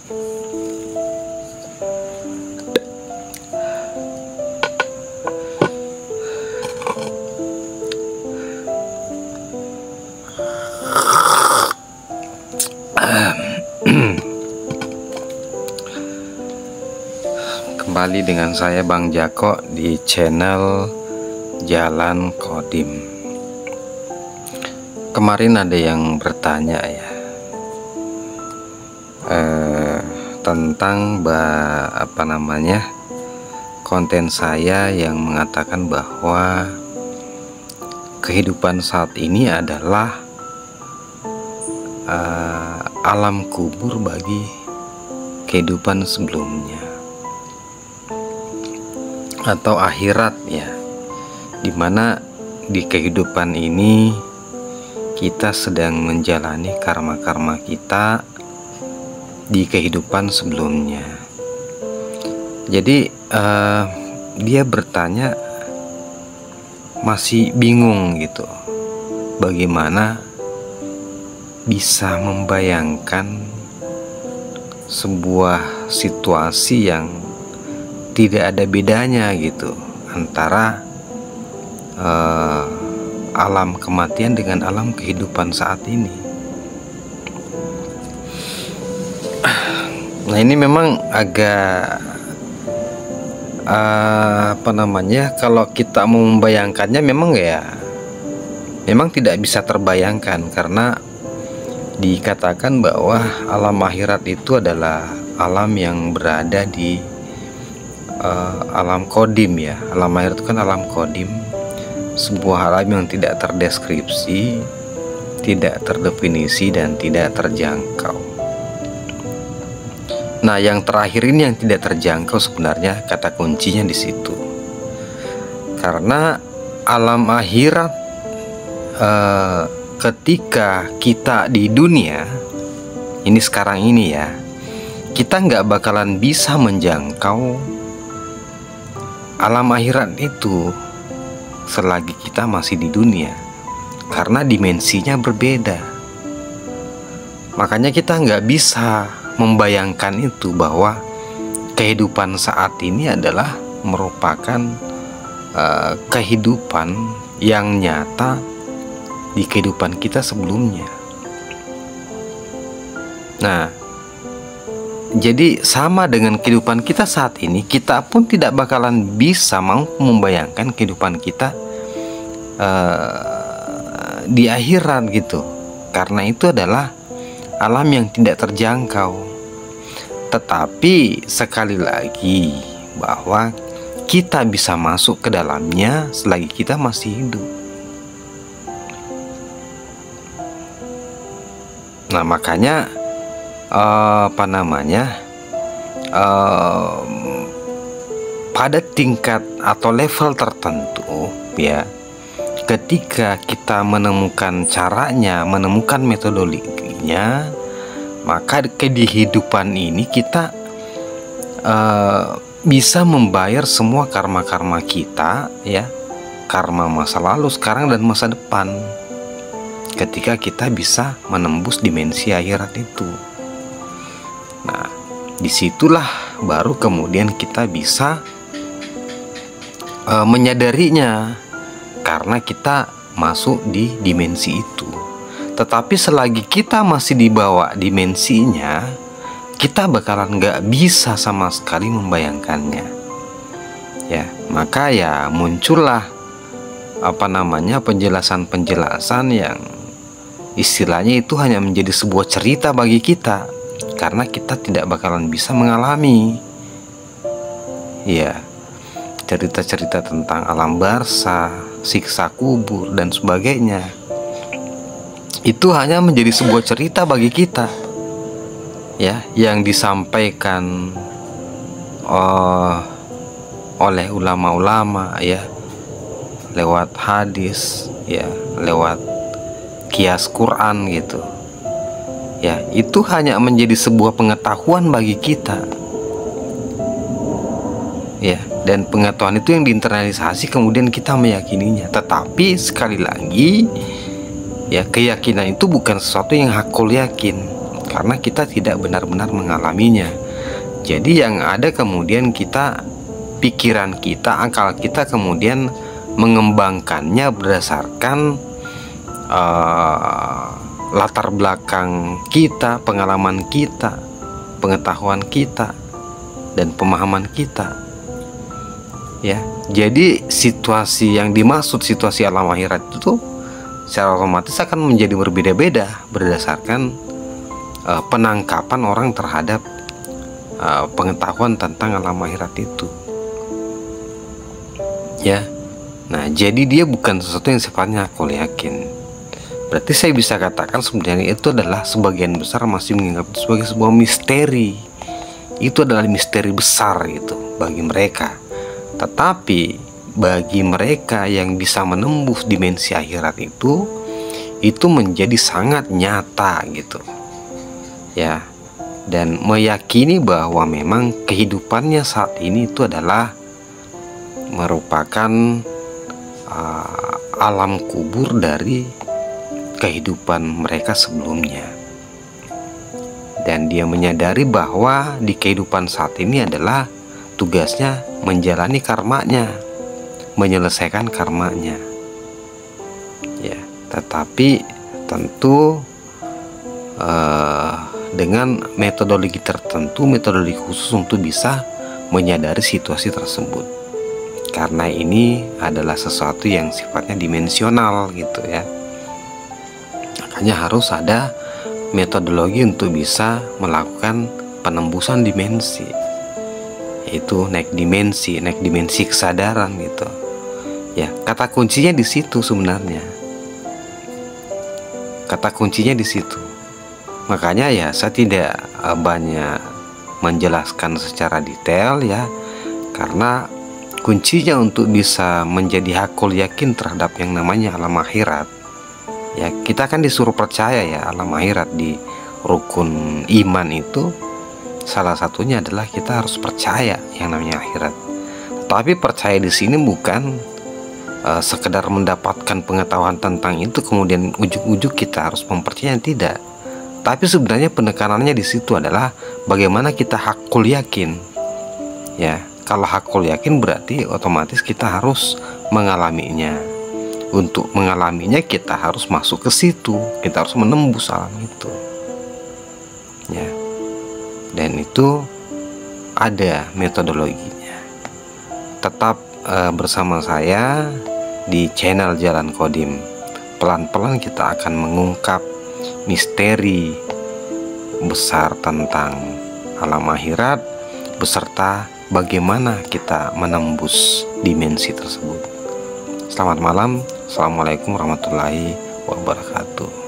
Kembali dengan saya Bang Jako di channel Jalan Kodim. Kemarin ada yang bertanya ya tentang konten saya yang mengatakan bahwa kehidupan saat ini adalah alam kubur bagi kehidupan sebelumnya atau akhirat ya, dimana di kehidupan ini kita sedang menjalani karma-karma kita di kehidupan sebelumnya. Jadi dia bertanya, masih bingung gitu, bagaimana bisa membayangkan sebuah situasi yang tidak ada bedanya gitu antara alam kematian dengan alam kehidupan saat ini. Nah, ini memang agak kalau kita mau membayangkannya memang tidak bisa terbayangkan, karena dikatakan bahwa alam akhirat itu adalah alam yang berada di alam kodim ya. Alam akhirat itu kan alam kodim, sebuah alam yang tidak terdeskripsi, tidak terdefinisi, dan tidak terjangkau. Nah, yang terakhir ini yang tidak terjangkau sebenarnya kata kuncinya di situ. Karena alam akhirat ketika kita di dunia ini sekarang ini ya, kita nggak bakalan bisa menjangkau alam akhirat itu selagi kita masih di dunia, karena dimensinya berbeda. Makanya kita nggak bisa membayangkan itu, bahwa kehidupan saat ini adalah merupakan kehidupan yang nyata di kehidupan kita sebelumnya. Nah, jadi sama dengan kehidupan kita saat ini, kita pun tidak bakalan bisa mau membayangkan kehidupan kita di akhirat gitu, karena itu adalah alam yang tidak terjangkau. Tetapi sekali lagi, bahwa kita bisa masuk ke dalamnya selagi kita masih hidup. Nah, makanya pada tingkat atau level tertentu ya, ketika kita menemukan caranya, menemukan metodologinya, maka di kehidupan ini kita bisa membayar semua karma-karma kita ya, karma masa lalu, sekarang, dan masa depan, ketika kita bisa menembus dimensi akhirat itu. Nah, disitulah baru kemudian kita bisa menyadarinya, karena kita masuk di dimensi itu. Tetapi selagi kita masih di bawah dimensinya, kita bakalan nggak bisa sama sekali membayangkannya ya. Maka ya muncullah penjelasan-penjelasan yang istilahnya itu hanya menjadi sebuah cerita bagi kita, karena kita tidak bakalan bisa mengalami ya cerita-cerita tentang alam barzah, siksa kubur, dan sebagainya. Itu hanya menjadi sebuah cerita bagi kita ya, yang disampaikan oleh ulama-ulama ya, lewat hadis ya, lewat kias Quran gitu ya. Itu hanya menjadi sebuah pengetahuan bagi kita ya, dan pengetahuan itu yang diinternalisasi, kemudian kita meyakininya. Tetapi sekali lagi ya, keyakinan itu bukan sesuatu yang hakul yakin, karena kita tidak benar-benar mengalaminya. Jadi yang ada kemudian pikiran kita, akal kita kemudian mengembangkannya berdasarkan latar belakang kita, pengalaman kita, pengetahuan kita, dan pemahaman kita. Ya, jadi situasi yang dimaksud situasi alam akhirat itu secara otomatis akan menjadi berbeda-beda berdasarkan penangkapan orang terhadap pengetahuan tentang alam akhirat itu. Ya, nah jadi dia bukan sesuatu yang sifatnya akal yakin. Berarti saya bisa katakan sebenarnya itu adalah sebagian besar masih menganggap itu sebagai sebuah misteri. Itu adalah misteri besar itu bagi mereka. Tetapi bagi mereka yang bisa menembus dimensi akhirat itu menjadi sangat nyata gitu. Ya, dan meyakini bahwa memang kehidupannya saat ini itu adalah merupakan alam kubur dari kehidupan mereka sebelumnya. Dan dia menyadari bahwa di kehidupan saat ini adalah tugasnya menjalani karmanya, menyelesaikan karmanya. Ya, tetapi tentu dengan metodologi tertentu, metodologi khusus untuk bisa menyadari situasi tersebut. Karena ini adalah sesuatu yang sifatnya dimensional gitu ya. Makanya harus ada metodologi untuk bisa melakukan penembusan dimensi, yaitu naik dimensi kesadaran gitu. Ya, kata kuncinya di situ sebenarnya. Kata kuncinya di situ. Makanya ya saya tidak banyak menjelaskan secara detail ya, karena kuncinya untuk bisa menjadi hakul yakin terhadap yang namanya alam akhirat, ya kita kan disuruh percaya ya alam akhirat. Di rukun iman itu salah satunya adalah kita harus percaya yang namanya akhirat. Tapi percaya di sini bukan sekedar mendapatkan pengetahuan tentang itu kemudian ujuk-ujuk kita harus mempercayai, tidak. Tapi sebenarnya penekanannya di situ adalah bagaimana kita hakul yakin. Ya, kalau hakul yakin berarti otomatis kita harus mengalaminya. Untuk mengalaminya kita harus masuk ke situ, kita harus menembus alam itu. Ya. Dan itu ada metodologinya. Tetap bersama saya di channel Jalan Qadim. Pelan-pelan kita akan mengungkap misteri besar tentang alam akhirat beserta bagaimana kita menembus dimensi tersebut. Selamat malam. Assalamualaikum warahmatullahi wabarakatuh.